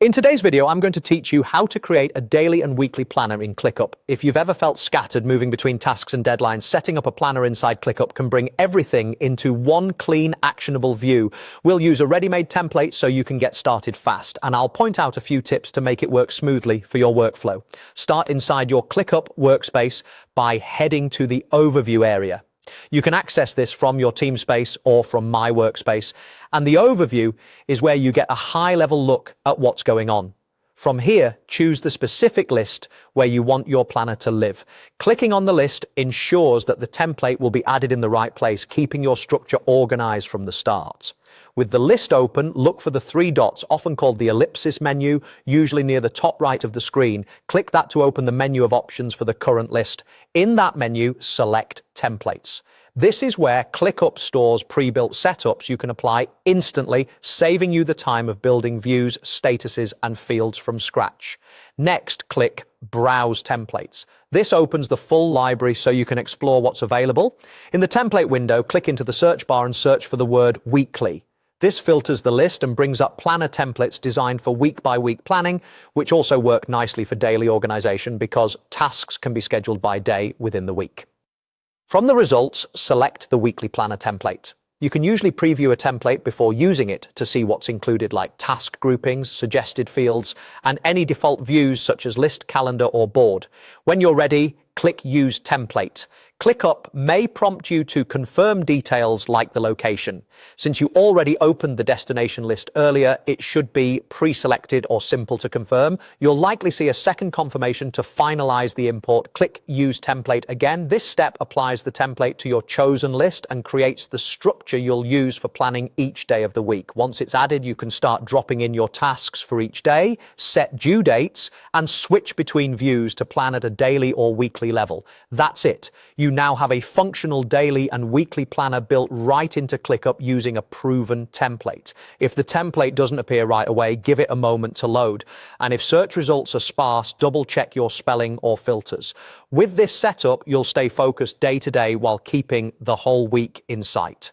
In today's video, I'm going to teach you how to create a daily and weekly planner in ClickUp. If you've ever felt scattered moving between tasks and deadlines, setting up a planner inside ClickUp can bring everything into one clean, actionable view. We'll use a ready-made template so you can get started fast, and I'll point out a few tips to make it work smoothly for your workflow. Start inside your ClickUp workspace by heading to the Overview area. You can access this from your team space or from my workspace, and the overview is where you get a high-level look at what's going on. From here, choose the specific list where you want your planner to live. Clicking on the list ensures that the template will be added in the right place, keeping your structure organized from the start. With the list open, look for the three dots, often called the ellipsis menu, usually near the top right of the screen. Click that to open the menu of options for the current list. In that menu, select Templates. This is where ClickUp stores pre-built setups you can apply instantly, saving you the time of building views, statuses, and fields from scratch. Next, click Browse Templates. This opens the full library so you can explore what's available. In the template window, click into the search bar and search for the word Weekly. This filters the list and brings up planner templates designed for week-by-week planning, which also work nicely for daily organization because tasks can be scheduled by day within the week. From the results, select the weekly planner template. You can usually preview a template before using it to see what's included, like task groupings, suggested fields, and any default views such as list, calendar, or board. When you're ready, click Use Template. ClickUp may prompt you to confirm details like the location. Since you already opened the destination list earlier, it should be pre-selected or simple to confirm. You'll likely see a second confirmation to finalize the import. Click Use Template again. This step applies the template to your chosen list and creates the structure you'll use for planning each day of the week. Once it's added, you can start dropping in your tasks for each day, set due dates, and switch between views to plan at a daily or weekly level. That's it. You now have a functional daily and weekly planner built right into ClickUp using a proven template. If the template doesn't appear right away, give it a moment to load. And if search results are sparse, double check your spelling or filters. With this setup, you'll stay focused day to day while keeping the whole week in sight.